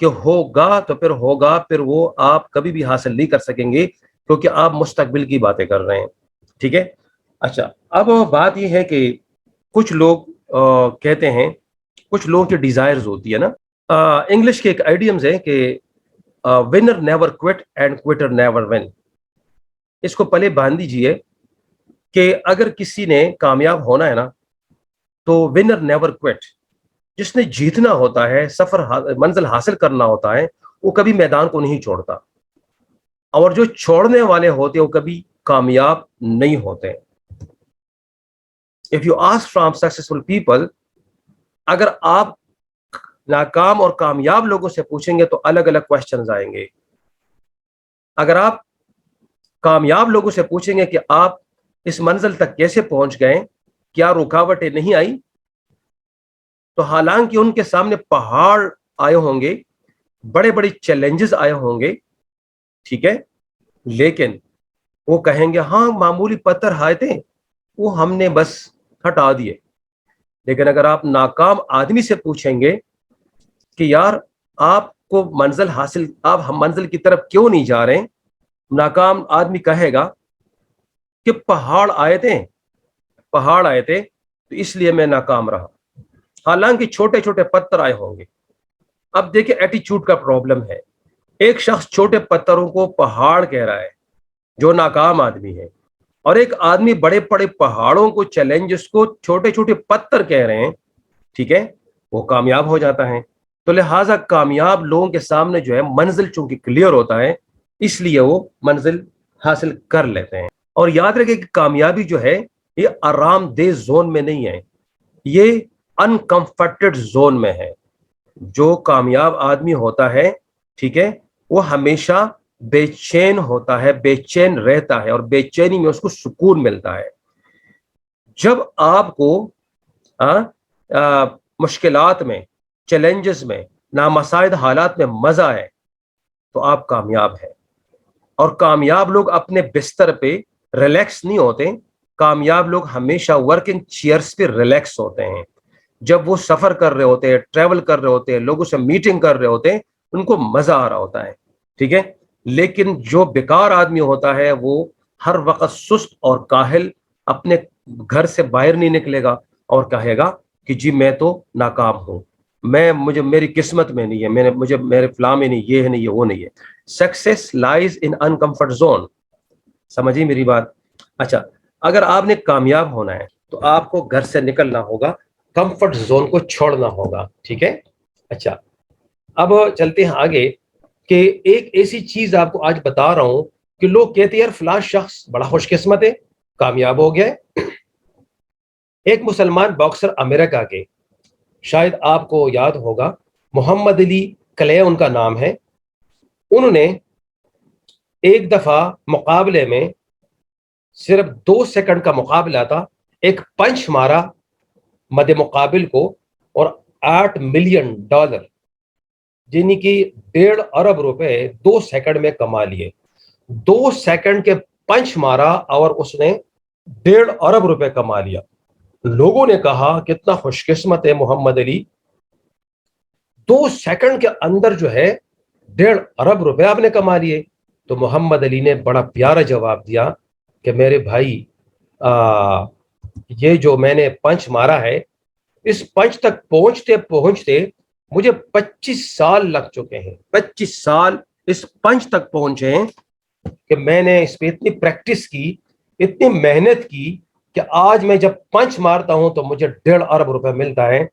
کہ ہوگا تو پھر ہوگا، پھر وہ آپ کبھی بھی حاصل نہیں کر سکیں گے، کیونکہ آپ مستقبل کی باتیں کر رہے ہیں. ٹھیک ہے. اچھا، اب بات یہ ہے کہ کچھ لوگ کہتے ہیں، کچھ لوگوں کی ڈیزائرز ہوتی ہے نا. انگلش کے ایک آئیڈیمز ہے کہ winner never quit and quitter never win. اس کو پہلے باندھ دیجئے کہ اگر کسی نے کامیاب ہونا ہے نا تو ونر نیور کوئٹ. جس نے جیتنا ہوتا ہے، سفر منزل حاصل کرنا ہوتا ہے، وہ کبھی میدان کو نہیں چھوڑتا، اور جو چھوڑنے والے ہوتے ہیں وہ کبھی کامیاب نہیں ہوتے. If you ask from successful people، اگر آپ ناکام اور کامیاب لوگوں سے پوچھیں گے تو الگ الگ کوشچنز آئیں گے. اگر آپ کامیاب لوگوں سے پوچھیں گے کہ آپ اس منزل تک کیسے پہنچ گئے، کیا رکاوٹیں نہیں آئی، تو حالانکہ ان کے سامنے پہاڑ آئے ہوں گے، بڑے بڑے چیلنجز آئے ہوں گے، ٹھیک ہے، لیکن وہ کہیں گے ہاں معمولی پتھر آئے تھے، وہ ہم نے بس ہٹا دیے. لیکن اگر آپ ناکام آدمی سے پوچھیں گے کہ یار آپ کو منزل حاصل، آپ ہم منزل کی طرف کیوں نہیں جا رہے ہیں، ناکام آدمی کہے گا کہ پہاڑ آئے تھے تو اس لیے میں ناکام رہا، حالانکہ چھوٹے چھوٹے پتھر آئے ہوں گے. اب دیکھیں ایٹیچیوڈ کا پرابلم ہے. ایک شخص چھوٹے پتھروں کو پہاڑ کہہ رہا ہے جو ناکام آدمی ہے، اور ایک آدمی بڑے بڑے پہاڑوں کو، چیلنجز کو چھوٹے چھوٹے پتھر کہہ رہے ہیں، ٹھیک ہے، وہ کامیاب ہو جاتا ہے. تو لہٰذا کامیاب لوگوں کے سامنے جو ہے منزل چونکہ کلیئر ہوتا ہے، اس لیے وہ منزل حاصل کر لیتے ہیں. اور یاد رکھیں کہ کامیابی جو ہے یہ آرام دہ زون میں نہیں ہے، یہ انکمفرٹڈ زون میں ہے. جو کامیاب آدمی ہوتا ہے، ٹھیک ہے، وہ ہمیشہ بے چین ہوتا ہے، بے چین رہتا ہے، اور بے چینی میں اس کو سکون ملتا ہے. جب آپ کو مشکلات میں، چیلنجز میں، نامساعد حالات میں مزہ ہے تو آپ کامیاب ہیں. اور کامیاب لوگ اپنے بستر پہ ریلیکس نہیں ہوتے، کامیاب لوگ ہمیشہ ورکنگ چیئرز پہ ریلیکس ہوتے ہیں. جب وہ سفر کر رہے ہوتے ہیں، ٹریول کر رہے ہوتے ہیں، لوگوں سے میٹنگ کر رہے ہوتے ہیں، ان کو مزہ آ رہا ہوتا ہے، ٹھیک ہے. لیکن جو بیکار آدمی ہوتا ہے وہ ہر وقت سست اور کاہل، اپنے گھر سے باہر نہیں نکلے گا اور کہے گا کہ جی میں تو ناکام ہوں، مجھے میری قسمت میں نہیں ہے، مجھے میرے فلاں میں نہیں، یہ ہے نہیں، یہ وہ نہیں ہے. سکسیس لائز ان انکمفرٹ زون. سمجھیے میری بات. اچھا، اگر آپ نے کامیاب ہونا ہے تو آپ کو گھر سے نکلنا ہوگا، کمفرٹ زون کو چھوڑنا ہوگا، ٹھیک ہے. اچھا، اب چلتے ہیں آگے کہ ایک ایسی چیز آپ کو آج بتا رہا ہوں کہ لوگ کہتے ہیں یار فلاں شخص بڑا خوش قسمت ہے، کامیاب ہو گیا ہے. ایک مسلمان باکسر امریکہ کے، شاید آپ کو یاد ہوگا، محمد علی کلے ان کا نام ہے. انہوں نے ایک دفعہ مقابلے میں، صرف 2 سیکنڈ کا مقابلہ تھا، ایک پنچ مارا مد مقابل کو، اور $8 ملین، جن کی 1.5 ارب 2 سیکنڈ میں کما لیے. 2 سیکنڈ کے پنچ مارا اور اس نے 1.5 ارب کما لیا. لوگوں نے کہا کتنا خوش قسمت ہے محمد علی، 2 سیکنڈ کے اندر جو ہے 1.5 ارب آپ نے کما لیے. تو محمد علی نے بڑا پیارا جواب دیا کہ میرے بھائی، یہ جو میں نے پنچ مارا ہے، اس پنچ تک پہنچتے پہنچتے مجھے 25 سال لگ چکے ہیں. 25 سال اس پنچ تک پہنچے ہیں کہ میں نے اس پہ اتنی پریکٹس کی، اتنی محنت کی کہ آج میں جب پنچ مارتا ہوں تو مجھے 1.5 ارب ملتا ہے.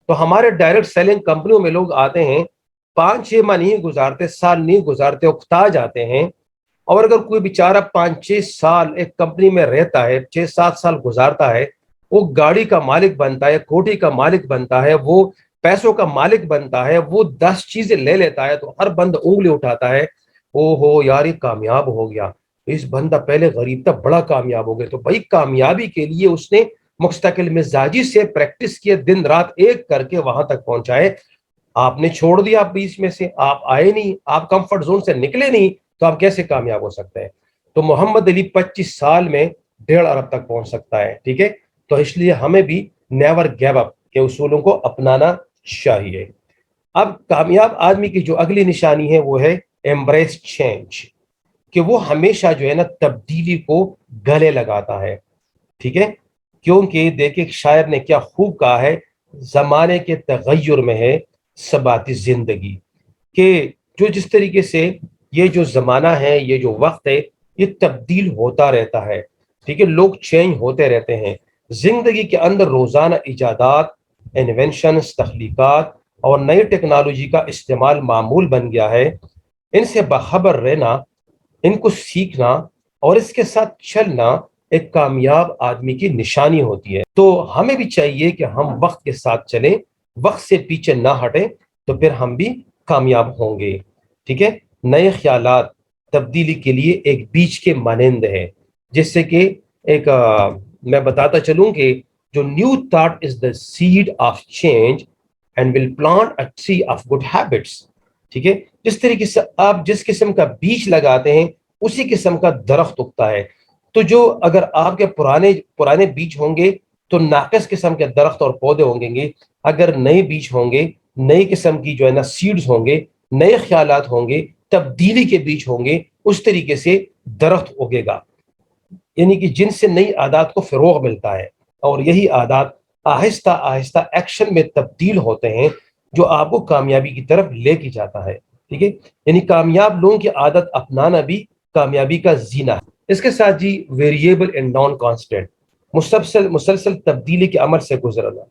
تو ہمارے ڈائریکٹ سیلنگ کمپنیوں میں لوگ آتے ہیں، 5-6 ماہ نہیں گزارتے، سال نہیں گزارتے، اکتا جاتے ہیں. اور اگر کوئی بیچارہ 5-6 سال ایک کمپنی میں رہتا ہے، 6-7 سال گزارتا ہے، وہ گاڑی کا مالک بنتا ہے، کوٹھی کا مالک بنتا ہے، وہ پیسوں کا مالک بنتا ہے، وہ 10 چیزیں لے لیتا ہے، تو ہر بند انگلی اٹھاتا ہے، او ہو یار یہ کامیاب ہو گیا، اس بندہ پہلے غریب تھا بڑا کامیاب ہو گیا. تو بھائی کامیابی کے لیے اس نے مستقل مزاجی سے پریکٹس کیے، دن رات ایک کر کے وہاں تک پہنچائے. آپ نے چھوڑ دیا بیچ میں سے، آپ آئے نہیں، آپ کمفرٹ زون سے نکلے نہیں، تو آپ کیسے کامیاب ہو سکتے ہیں؟ تو محمد علی 25 سال میں 1.5 ارب تک پہنچ سکتا ہے، ٹھیک ہے. تو اس لیے ہمیں بھی نیور گیو اپ کے اصولوں کو اپنانا چاہیے. اب کامیاب آدمی کی جو اگلی نشانی ہے وہ ہے ایمبریس چینج، کہ وہ ہمیشہ جو ہے نا تبدیلی کو گلے لگاتا ہے، ٹھیک ہے؟ کیونکہ دیکھیں شاعر نے کیا خوب کہا ہے، زمانے کے تغیر میں ہے ثبات زندگی، کہ جو جس طریقے سے یہ جو زمانہ ہے، یہ جو وقت ہے، یہ تبدیل ہوتا رہتا ہے، ٹھیک ہے، لوگ چینج ہوتے رہتے ہیں، زندگی کے اندر روزانہ ایجادات، انوینشنز، تخلیقات اور نئی ٹیکنالوجی کا استعمال معمول بن گیا ہے۔ ان سے باخبر رہنا، ان کو سیکھنا اور اس کے ساتھ چلنا ایک کامیاب آدمی کی نشانی ہوتی ہے۔ تو ہمیں بھی چاہیے کہ ہم وقت کے ساتھ چلیں، وقت سے پیچھے نہ ہٹیں، تو پھر ہم بھی کامیاب ہوں گے، ٹھیک ہے؟ نئے خیالات تبدیلی کے لیے ایک بیج کے مانند ہے، جس سے کہ ایک میں بتاتا چلوں کہ جو new thought is the seed of change and will plant a tree of good habits, ٹھیک ہے؟ جس طریقے سے آپ جس قسم کا بیج لگاتے ہیں اسی قسم کا درخت اگتا ہے۔ تو جو اگر آپ کے پرانے بیج ہوں گے تو ناقص قسم کے درخت اور پودے ہوں گے، اگر نئے بیج ہوں گے، نئی قسم کی جو ہے نا سیڈز ہوں گے، نئے خیالات ہوں گے، تبدیلی کے بیج ہوں گے، اس طریقے سے درخت اگے گا، یعنی کہ جن سے نئی عادات کو فروغ ملتا ہے، اور یہی عادات آہستہ آہستہ ایکشن میں تبدیل ہوتے ہیں جو آپ کو کامیابی کی طرف لے کے جاتا ہے، ٹھیک ہے؟ یعنی کامیاب لوگوں کی عادت اپنانا بھی کامیابی کا زینہ ہے۔ اس کے ساتھ جی ویریبل اینڈ نان کانسٹنٹ، مسلسل تبدیلی کے عمل سے گزرنا،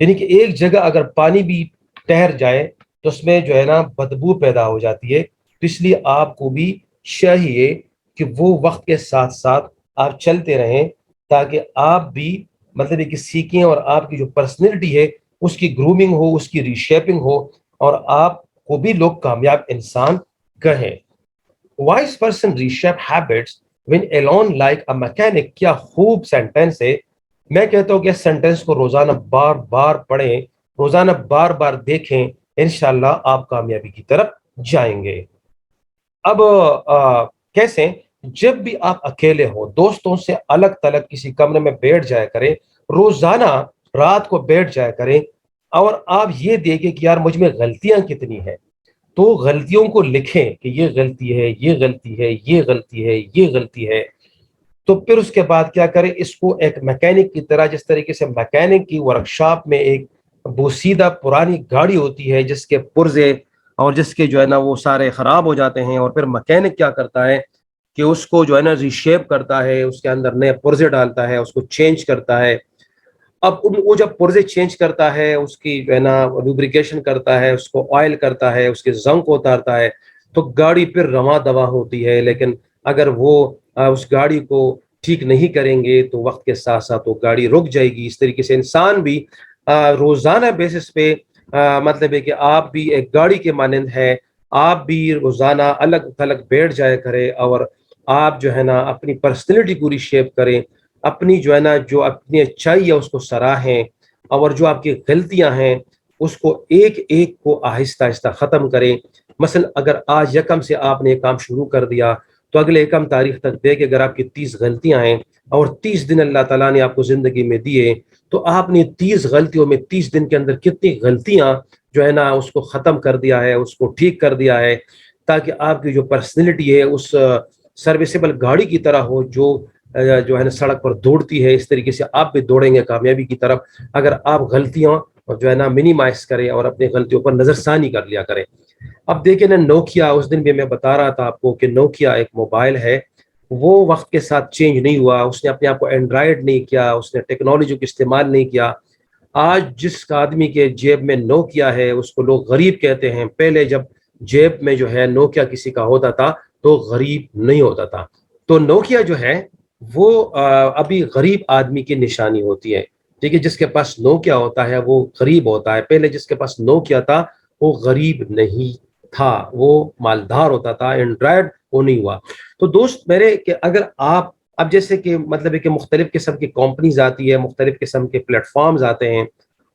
یعنی کہ ایک جگہ اگر پانی بھی ٹھہر جائے تو اس میں جو ہے نا بدبو پیدا ہو جاتی ہے، تو اس لیے آپ کو بھی چاہیے کہ وہ وقت کے ساتھ ساتھ آپ چلتے رہیں، تاکہ آپ بھی مطلب کہ سیکھیں اور آپ کی جو پرسنالٹی ہے اس کی گرومنگ ہو، اس کی ریشیپنگ ہو، اور آپ کو بھی لوگ کامیاب انسان کہیں۔ Wise person reshape habits when alone like a mechanic، کیا خوب سینٹینس ہے۔ میں کہتا ہوں کہ اس سینٹینس کو روزانہ بار بار پڑھیں، روزانہ بار بار دیکھیں، انشاءاللہ آپ کامیابی کی طرف جائیں گے۔ اب کیسے؟ جب بھی آپ اکیلے ہو، دوستوں سے الگ تلگ کسی کمرے میں بیٹھ جایا کریں، روزانہ رات کو بیٹھ جایا کریں، اور آپ یہ دیکھیں کہ یار مجھ میں غلطیاں کتنی ہیں، تو غلطیوں کو لکھیں کہ یہ غلطی ہے، یہ غلطی ہے، یہ غلطی ہے، یہ غلطی ہے۔ تو پھر اس کے بعد کیا کریں، اس کو ایک میکینک کی طرح، جس طریقے سے میکینک کی ورکشاپ میں ایک بوسیدہ پرانی گاڑی ہوتی ہے جس کے پرزے اور جس کے جو ہے نا وہ سارے خراب ہو جاتے ہیں، اور پھر میکینک کیا کرتا ہے کہ اس کو جو ہے نا ریشیپ کرتا ہے، اس کے اندر نئے پرزے ڈالتا ہے، اس کو چینج کرتا ہے۔ اب وہ جب پرزے چینج کرتا ہے، اس کی جو ہے نا لوبریکیشن کرتا ہے، اس کو آئل کرتا ہے، اس کے زنگ کو اتارتا ہے، تو گاڑی پھر رواں دواں ہوتی ہے۔ لیکن اگر وہ اس گاڑی کو ٹھیک نہیں کریں گے تو وقت کے ساتھ ساتھ وہ گاڑی رک جائے گی۔ اس طریقے سے انسان بھی روزانہ بیسس پہ مطلب ہے کہ آپ بھی ایک گاڑی کے مانند ہے، آپ بھی روزانہ الگ تھلگ بیٹھ جایا کرے، اور آپ جو ہے نا اپنی پرسنالٹی پوری شیپ کریں، اپنی جو ہے نا جو اپنی اچھائی ہے اس کو سراہیں، اور جو آپ کی غلطیاں ہیں اس کو ایک ایک کو آہستہ آہستہ ختم کریں۔ مثلا اگر آج یکم سے آپ نے یہ کام شروع کر دیا تو اگلے یکم تاریخ تک دیکھ اگر آپ کی 30 غلطیاں ہیں اور 30 دن اللہ تعالیٰ نے آپ کو زندگی میں دیے، تو آپ نے 30 غلطیوں میں 30 دن کے اندر کتنی غلطیاں جو ہے نا اس کو ختم کر دیا ہے، اس کو ٹھیک کر دیا ہے، تاکہ آپ کی جو پرسنالٹی ہے اس سروسیبل گاڑی کی طرح ہو جو ہے نا سڑک پر دوڑتی ہے۔ اس طریقے سے آپ بھی دوڑیں گے کامیابی کی طرف، اگر آپ غلطیاں جو ہے نا منیمائز کریں اور اپنی غلطیوں پر نظر ثانی کر لیا کریں۔ اب دیکھیں نا نوکیا، اس دن بھی میں بتا رہا تھا آپ کو کہ نوکیا ایک موبائل ہے، وہ وقت کے ساتھ چینج نہیں ہوا، اس نے اپنے آپ کو اینڈرائڈ نہیں کیا، اس نے ٹیکنالوجی کو استعمال نہیں کیا۔ آج جس آدمی کے جیب میں نوکیا ہے اس کو لوگ غریب کہتے ہیں۔ پہلے جب جیب میں جو ہے نوکیا کسی کا ہوتا تھا تو غریب نہیں ہوتا تھا۔ تو نوکیا جو ہے وہ ابھی غریب آدمی کی نشانی ہوتی ہے، ٹھیک ہے؟ جس کے پاس نوکیا ہوتا ہے وہ غریب ہوتا ہے۔ پہلے جس کے پاس نوکیا تھا وہ غریب نہیں تھا، وہ مالدار ہوتا تھا، اینڈرائڈ وہ نہیں ہوا۔ تو دوست میرے کہ اگر آپ اب جیسے کہ مطلب ہے کہ مختلف قسم کی کمپنیز آتی ہے، مختلف قسم کے پلیٹ فارمز آتے ہیں،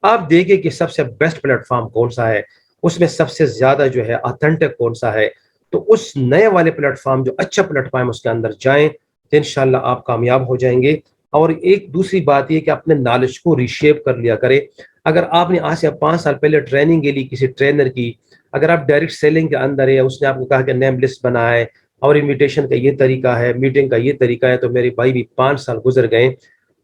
آپ دیکھیں کہ سب سے بیسٹ پلیٹ فارم کون سا ہے، اس میں سب سے زیادہ جو ہے آتھینٹک کون سا ہے، تو اس نئے والے پلیٹ فارم جو اچھا پلیٹ فارم اس کے اندر جائیں تو انشاءاللہ آپ کامیاب ہو جائیں گے۔ اور ایک دوسری بات یہ کہ اپنے نالج کو ریشیپ کر لیا کرے۔ اگر آپ نے آج سے 5 سال پہلے ٹریننگ کے لیے کسی ٹرینر کی، اگر آپ ڈائریکٹ سیلنگ کے اندر ہے، اس نے آپ کو کہا کہ نیم لسٹ بنائے اور انویٹیشن کا یہ طریقہ ہے، میٹنگ کا یہ طریقہ ہے، تو میرے بھائی بھی 5 سال گزر گئے.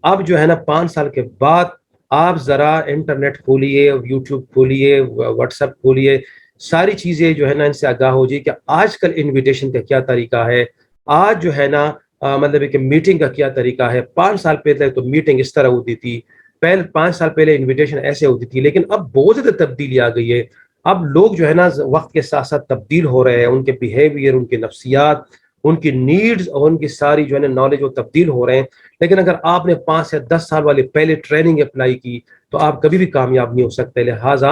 اب جو ہے نا 5 سال کے بعد آپ ذرا انٹرنیٹ کھولیے، یوٹیوب کھولیے، واٹس ایپ کھولیے، ساری چیزیں جو ہے نا ان سے آگاہ ہو جائے کہ آج کل انویٹیشن کا کیا طریقہ ہے، آج جو ہے نا مطلب کہ میٹنگ کا کیا طریقہ ہے. 5 سال پہلے تو میٹنگ اس طرح ہوتی تھی، 5 سال پہلے انویٹیشن ایسے ہوتی تھی، لیکن اب بہت زیادہ تبدیلی آ گئی ہے. اب لوگ جو ہے نا وقت کے ساتھ ساتھ تبدیل ہو رہے ہیں، ان کے بیہیویئر، ان کی نفسیات، ان کی نیڈز اور ان کی ساری جو ہے نا نالج وہ تبدیل ہو رہے ہیں. لیکن اگر آپ نے 5 یا 10 سال والے پہلے ٹریننگ اپلائی کی تو آپ کبھی بھی کامیاب نہیں ہو سکتے. لہٰذا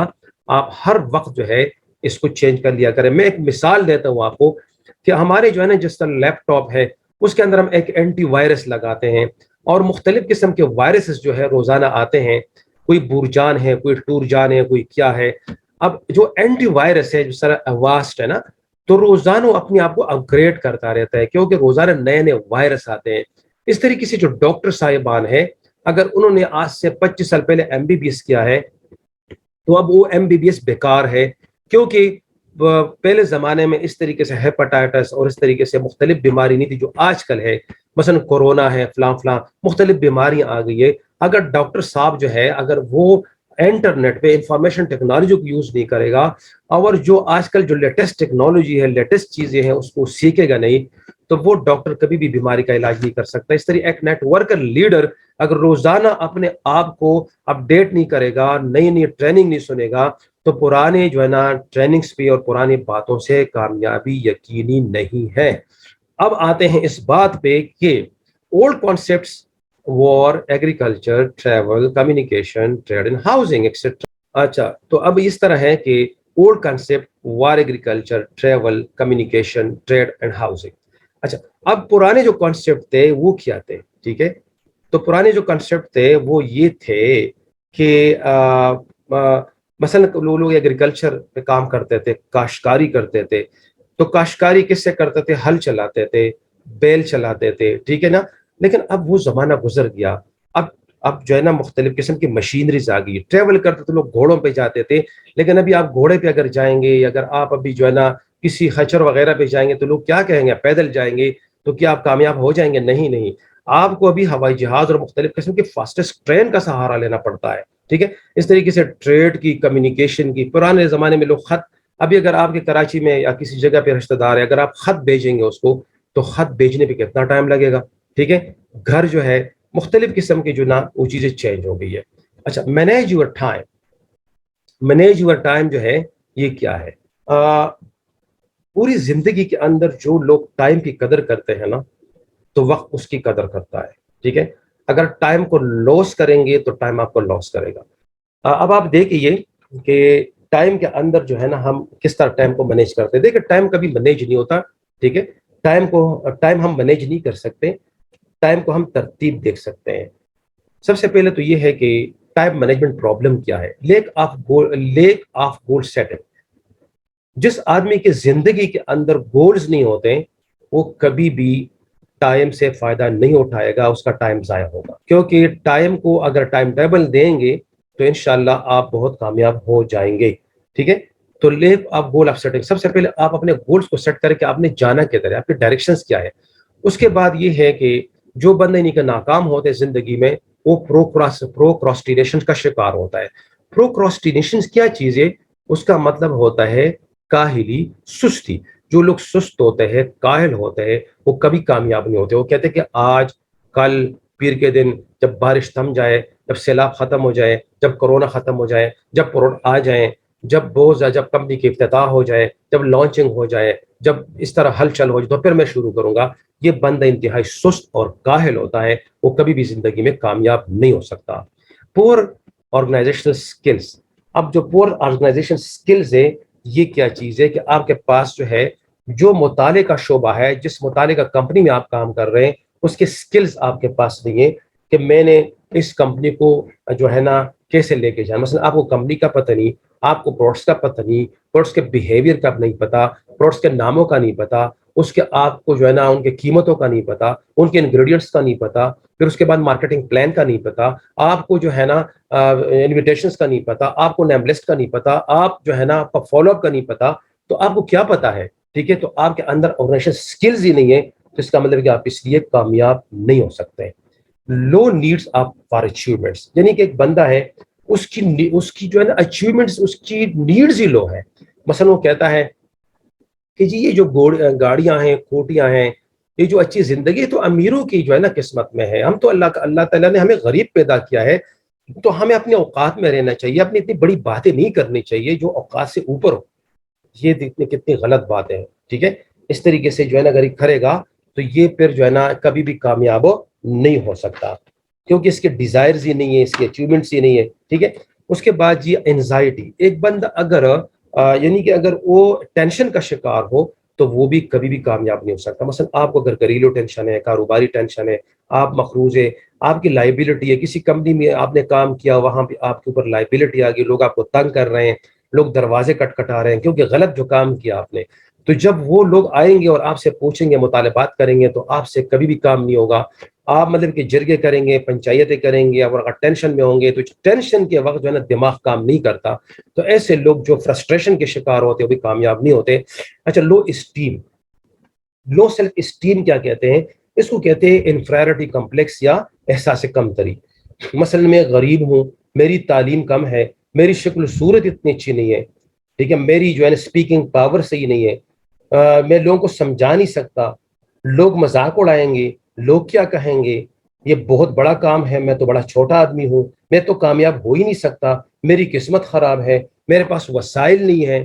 آپ ہر وقت جو ہے اس کو چینج کر لیا کریں. میں ایک مثال دیتا ہوں آپ کو کہ ہمارے جو ہے نا جس طرح لیپ ٹاپ ہے اس کے اندر ہم ایک اینٹی وائرس لگاتے ہیں اور مختلف قسم کے وائرسز جو ہے روزانہ آتے ہیں، کوئی بورجان ہے، کوئی ٹورجان ہے، کوئی کیا ہے. اب جو اینٹی وائرس ہے جس طرح اواسٹ ہے نا، تو روزانہ اپنے آپ کو اپ گریڈ کرتا رہتا ہے کیونکہ روزانہ نئے نئے وائرس آتے ہیں. اس طریقے سے جو ڈاکٹر صاحبان ہیں اگر انہوں نے آج سے 25 سال پہلے MBBS کیا ہے تو اب وہ MBBS بیکار ہے، کیونکہ پہلے زمانے میں اس طریقے سے ہیپاٹائٹس اور اس طریقے سے مختلف بیماری نہیں تھی جو آج کل ہے. مثلا کورونا ہے، فلاں فلاں مختلف بیماریاں آ گئی ہے. اگر ڈاکٹر صاحب جو ہے اگر وہ انٹرنیٹ پہ انفارمیشن ٹیکنالوجی کو یوز نہیں کرے گا اور جو آج کل جو لیٹسٹ ٹیکنالوجی ہے، لیٹسٹ چیزیں ہیں، اس کو سیکھے گا نہیں تو وہ ڈاکٹر کبھی بھی بیماری کا علاج نہیں کر سکتا. اس طرح ایک نیٹ ورکر لیڈر اگر روزانہ اپنے آپ کو اپڈیٹ نہیں کرے گا، نئی نئی ٹریننگ نہیں سنے گا، تو پرانے جو ہے نا ٹریننگز پہ اور پرانی باتوں سے کامیابی یقینی نہیں ہے. اب آتے ہیں اس بات پہ کہ old concepts war, agriculture, travel, communication, trade and housing etcetera. اچھا، تو اب اس طرح ہے کہ old concept war, agriculture, travel, communication, trade and housing. اچھا، اب پرانے جو کانسیپٹ تھے وہ کیا تھے؟ ٹھیک ہے، تو پرانے جو کانسیپٹ تھے وہ یہ تھے کہ مثلا لوگ ایگریکلچر پہ کام کرتے تھے، کاشتکاری کرتے تھے. تو کاشتکاری کس سے کرتے تھے؟ ہل چلاتے تھے، بیل چلاتے تھے، ٹھیک ہے نا. لیکن اب وہ زمانہ گزر گیا. اب جو ہے نا مختلف قسم کی مشینریز آ گئی. ٹریول کرتے تھے لوگ گھوڑوں پہ جاتے تھے، لیکن ابھی آپ گھوڑے پہ اگر جائیں گے، اگر آپ ابھی جو ہے نا کسی خچر وغیرہ پہ جائیں گے تو لوگ کیا کہیں گے؟ پیدل جائیں گے تو کیا آپ کامیاب ہو جائیں گے؟ نہیں نہیں، آپ کو ابھی ہوائی جہاز اور مختلف قسم کی فاسٹسٹ ٹرین کا سہارا لینا پڑتا ہے. ٹھیک ہے، اس طریقے سے ٹریڈ کی، کمیونیکیشن کی. پرانے زمانے میں لوگ خط، ابھی اگر آپ کے کراچی میں یا کسی جگہ پہ رشتہ دار ہے، اگر آپ خط بھیجیں گے اس کو تو خط بھیجنے پہ کتنا ٹائم لگے گا؟ ٹھیک ہے، گھر جو ہے مختلف قسم کی جو نا وہ چیزیں چینج ہو گئی ہے. اچھا، manage your time. Manage your time جو ہے یہ کیا ہے؟ پوری زندگی کے اندر جو لوگ ٹائم کی قدر کرتے ہیں نا تو وقت اس کی قدر کرتا ہے. ٹھیک ہے، اگر ٹائم کو لاس کریں گے تو ٹائم آپ کو لاس کرے گا. اب آپ دیکھیے کہ ٹائم کے اندر جو ہے نا ہم کس طرح ٹائم کو مینیج کرتے ہیں. دیکھیں، ٹائم کبھی مینیج نہیں ہوتا. ٹھیک ہے، ٹائم ہم مینیج نہیں کر سکتے، ٹائم کو ہم ترتیب دیکھ سکتے ہیں. سب سے پہلے تو یہ ہے کہ ٹائم مینجمنٹ پرابلم کیا ہے؟ Lack of goal setting. جس آدمی کی زندگی کے اندر گولز نہیں ہوتے وہ کبھی بھی ٹائم سے فائدہ نہیں اٹھائے گا، اس کا ٹائم ضائع ہوگا. کیونکہ ٹائم کو اگر ٹائم ٹیبل دیں گے تو انشاءاللہ آپ بہت کامیاب ہو جائیں گے. ٹھیک ہے، تو لیپ آپ گول آف سیٹنگ. سب سے پہلے آپ اپنے گولز کو سیٹ کریں کہ آپ نے جانا کدھر ہے، آپ کے ڈائریکشنز کیا ہے. اس کے بعد یہ ہے کہ جو بندے نہیں کہ ناکام ہوتے زندگی میں وہ پروکراسٹینیشن کا شکار ہوتا ہے. پروکراسٹینیشن کیا چیز ہے؟ اس کا مطلب ہوتا ہے کاہلی، سستی. جو لوگ سست ہوتے ہیں، کاہل ہوتے ہیں، وہ کبھی کامیاب نہیں ہوتے. وہ کہتے ہیں کہ آج، کل، پیر کے دن، جب بارش تھم جائے، جب سیلاب ختم ہو جائے، جب کورونا ختم ہو جائے، جب پروڈکٹ آ جائیں، جب کمپنی کی افتتاح ہو جائے، جب لانچنگ ہو جائے، جب اس طرح ہلچل ہو جائے تو پھر میں شروع کروں گا. یہ بندہ انتہائی سست اور کاہل ہوتا ہے، وہ کبھی بھی زندگی میں کامیاب نہیں ہو سکتا. پور آرگنائزیشنل سکلز. اب جو پور آرگنائزیشن سکلز ہے یہ کیا چیز ہے کہ آپ کے پاس جو ہے جو مطالعے کا شعبہ ہے، جس مطالعے کا کمپنی میں آپ کام کر رہے ہیں اس کے سکلز آپ کے پاس نہیں ہے کہ میں نے اس کمپنی کو جو ہے نا کیسے لے کے جائیں. مثلا آپ کو کمپنی کا پتہ نہیں، آپ کو پروڈکٹس کا پتہ نہیں، پروڈکٹس کے بیہیویئر کا نہیں پتا، پروڈکٹس کے ناموں کا نہیں پتا، اس کے آپ کو جو ہے نا ان کے قیمتوں کا نہیں پتا, ان کے انگریڈینٹس کا نہیں پتا, پھر اس کے بعد مارکیٹنگ پلان کا نہیں پتا, آپ کو جو ہے نا انویٹیشنس کا نہیں پتا, آپ کو نیم لسٹ کا نہیں پتا, آپ جو ہے نا آپ کا فالو اپ کا نہیں پتا, تو آپ کو کیا پتا ہے؟ ٹھیک ہے, تو آپ کے اندر آرگنائزیشن اسکلز ہی نہیں ہے, تو اس کا مطلب کہ آپ اس لیے کامیاب نہیں ہو سکتے. Low needs of for achievements, یعنی کہ ایک بندہ ہے اس کی جو ہے نا اچیومنٹس, اس کی نیڈز ہی لو ہے. مثلا وہ کہتا ہے کہ جی یہ جو گاڑیاں ہیں, کوٹیاں ہیں, یہ جو اچھی زندگی تو امیروں کی جو ہے نا قسمت میں ہے, ہم تو اللہ تعالیٰ نے ہمیں غریب پیدا کیا ہے, تو ہمیں اپنے اوقات میں رہنا چاہیے, اپنی اتنی بڑی باتیں نہیں کرنی چاہیے جو اوقات سے اوپر ہو. یہ دیکھنے کتنی غلط بات ہے. ٹھیک ہے, اس طریقے سے جو ہے نا اگر یہ کرے گا تو یہ پھر جو ہے نا کبھی بھی کامیاب نہیں ہو سکتا, کیونکہ اس کے ڈیزائرز ہی نہیں ہے, اس کے اچیومنٹس ہی نہیں ہے. ٹھیک ہے, اس کے بعد یہ انزائٹی, ایک بندہ اگر یعنی کہ اگر وہ ٹینشن کا شکار ہو تو وہ بھی کبھی بھی کامیاب نہیں ہو سکتا. مثلا آپ کو اگر گھریلو ٹینشن ہے, کاروباری ٹینشن ہے, آپ مقروض ہے, آپ کی لائبلٹی ہے, کسی کمپنی میں آپ نے کام کیا, وہاں پہ آپ کے اوپر لائبلٹی آ گئی, لوگ آپ کو تنگ کر رہے ہیں, لوگ دروازے کٹکھٹا رہے ہیں کیونکہ غلط جو کام کیا آپ نے, تو جب وہ لوگ آئیں گے اور آپ سے پوچھیں گے, مطالبات کریں گے, تو آپ سے کبھی بھی کام نہیں ہوگا. آپ مطلب کہ جرگے کریں گے, پنچایتیں کریں گے, اور اگر ٹینشن میں ہوں گے تو ٹینشن کے وقت جو ہے نا دماغ کام نہیں کرتا, تو ایسے لوگ جو فرسٹریشن کے شکار ہوتے ہیں وہ بھی کامیاب نہیں ہوتے. اچھا, لو اسٹیم, لو سیلف اسٹیم کیا کہتے ہیں؟ اس کو کہتے ہیں انفیریٹی کمپلیکس یا احساس کمتری. مثلا میں غریب ہوں, میری تعلیم کم ہے, میری شکل صورت اتنی اچھی نہیں ہے, ٹھیک ہے, میری جو ہے نا اسپیکنگ پاور صحیح نہیں ہے, میں لوگوں کو سمجھا نہیں سکتا, لوگ مذاق اڑائیں گے, لوگ کیا کہیں گے, یہ بہت بڑا کام ہے, میں تو بڑا چھوٹا آدمی ہوں, میں تو کامیاب ہو ہی نہیں سکتا, میری قسمت خراب ہے, میرے پاس وسائل نہیں ہے.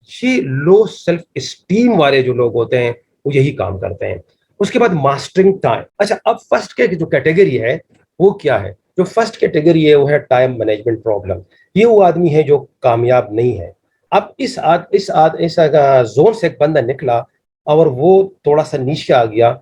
یہ لو سیلف اسٹیم والے جو لوگ ہوتے ہیں وہ یہی کام کرتے ہیں. اس کے بعد ماسٹرنگ ٹائم. اچھا, اب فرسٹ کے جو کیٹیگری ہے وہ کیا ہے؟ جو فرسٹ کیٹیگری ہے وہ ہے ٹائم مینجمنٹ پرابلم. یہ وہ آدمی ہے جو کامیاب نہیں ہے. اب اس زون سے ایک بندہ نکلا اور وہ تھوڑا سا نیچے آ گیا,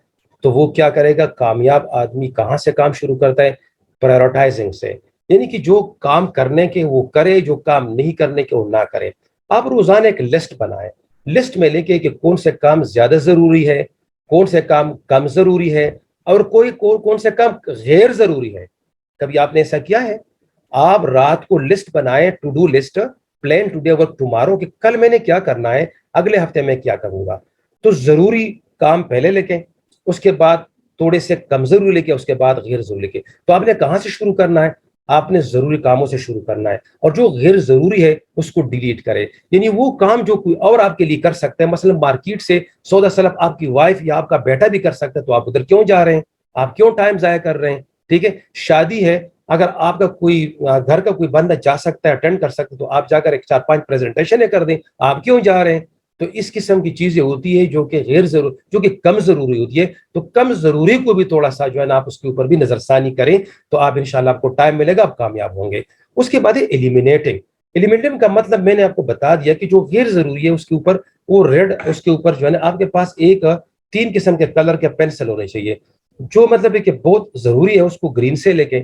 تو وہ کیا کرے گا؟ کامیاب آدمی کہاں سے کام شروع کرتا ہے؟ پرائیورٹائزنگ سے, یعنی کہ جو کام کرنے کے وہ کرے, جو کام نہیں کرنے کے وہ نہ کرے. آپ روزانہ ایک لسٹ بنائیں, لسٹ میں لکھیں کہ کون سے کام زیادہ ضروری ہے, کون سے کام کم ضروری ہے, اور کون سے کام غیر ضروری ہے. کبھی آپ نے ایسا کیا ہے؟ آپ رات کو لسٹ بنائیں, to do list, plan today work tomorrow, کہ کل میں نے کیا کرنا ہے, اگلے ہفتے میں کیا کروں گا. تو ضروری کام پہلے لکھیں, اس کے بعد تھوڑے سے کم ضروری لکھیں, اس کے بعد غیر ضروری لکھیں. تو آپ نے کہاں سے شروع کرنا ہے؟ آپ نے ضروری کاموں سے شروع کرنا ہے, اور جو غیر ضروری ہے اس کو ڈیلیٹ کرے. یعنی وہ کام جو کوئی اور آپ کے لیے کر سکتا ہے, مثلا مارکیٹ سے سودا سلف آپ کی وائف یا آپ کا بیٹا بھی کر سکتا ہے, تو آپ ادھر کیوں جا رہے ہیں؟ آپ کیوں ٹائم ضائع کر رہے ہیں؟ ٹھیک ہے, شادی ہے, اگر آپ کا کوئی گھر کا کوئی بندہ جا سکتا ہے, اٹینڈ کر سکتا ہے, تو آپ جا کر ایک 4-5 پریزنٹیشن کر دیں. آپ کیوں جا رہے ہیں؟ تو اس قسم کی چیزیں ہوتی ہے جو کہ جو کہ کم ضروری ہوتی ہے. تو کم ضروری کو بھی تھوڑا سا جو ہے نا آپ اس کے اوپر بھی نظر ثانی کریں, تو آپ انشاءاللہ آپ کو ٹائم ملے گا, آپ کامیاب ہوں گے. اس کے بعد ایلیمینیٹنگ کا مطلب میں نے آپ کو بتا دیا کہ جو غیر ضروری ہے اس کے اوپر وہ ریڈ, اس کے اوپر جو ہے نا آپ کے پاس 3 قسم کے کلر کے پینسل ہونے چاہیے. جو مطلب ہے کہ بہت ضروری ہے اس کو گرین سے لے کے,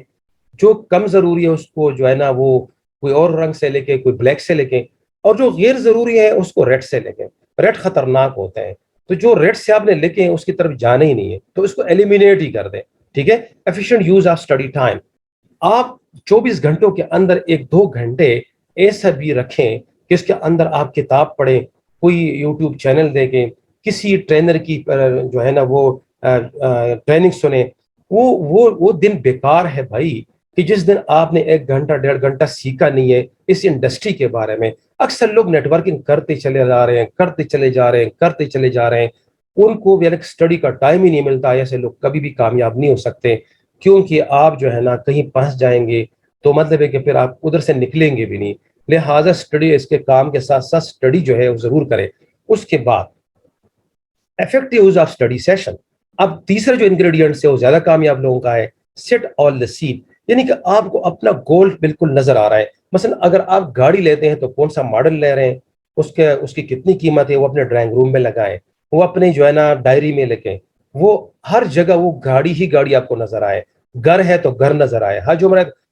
جو کم ضروری ہے اس کو جو ہے نا وہ کوئی اور رنگ سے لے کے, کوئی بلیک سے لے کے, اور جو غیر ضروری ہے اس کو ریڈ سے لے کے. ریڈ خطرناک ہوتے ہیں, تو جو ریڈ سے آپ نے لکھے اس کی طرف جانا ہی نہیں ہے, تو اس کو ایلیمینیٹ ہی کر دیں. ٹھیک ہے, efficient use of study time. آپ 24 گھنٹوں کے اندر 1-2 گھنٹے ایسا بھی رکھیں کہ اس کے اندر آپ کتاب پڑھیں, کوئی یوٹیوب چینل دیکھیں, کسی ٹرینر کی جو ہے نا وہ ٹریننگ سنیں. وہ دن بیکار ہے بھائی کہ جس دن آپ نے 1 گھنٹہ 1.5 گھنٹہ سیکھا نہیں ہے اس انڈسٹری کے بارے میں. اکثر لوگ نیٹ ورکنگ کرتے چلے جا رہے ہیں, ان کو بھی اسٹڈی کا ٹائم ہی نہیں ملتا. ایسے لوگ کبھی بھی کامیاب نہیں ہو سکتے, کیونکہ آپ جو ہے نا کہیں پھنس جائیں گے تو مطلب ہے کہ پھر آپ ادھر سے نکلیں گے بھی نہیں. لہٰذا اسٹڈی, اس کے کام کے ساتھ ساتھ اسٹڈی جو ہے وہ ضرور کریں. اس کے بعد effective use of study session. اب تیسرا جو انگریڈینٹس ہے وہ زیادہ کامیاب لوگوں کا ہے, سیٹ آل دا سین, یعنی کہ آپ کو اپنا گول بالکل نظر آ رہا ہے. مثلا اگر آپ گاڑی لیتے ہیں تو کون سا ماڈل لے رہے ہیں, اس کی کتنی قیمت ہے, وہ اپنے ڈرائنگ روم میں لگائیں, وہ اپنے جو ہے نا ڈائری میں لکھیں. وہ ہر جگہ وہ گاڑی ہی گاڑی آپ کو نظر آئے, گھر ہے تو گھر نظر آئے, ہر جو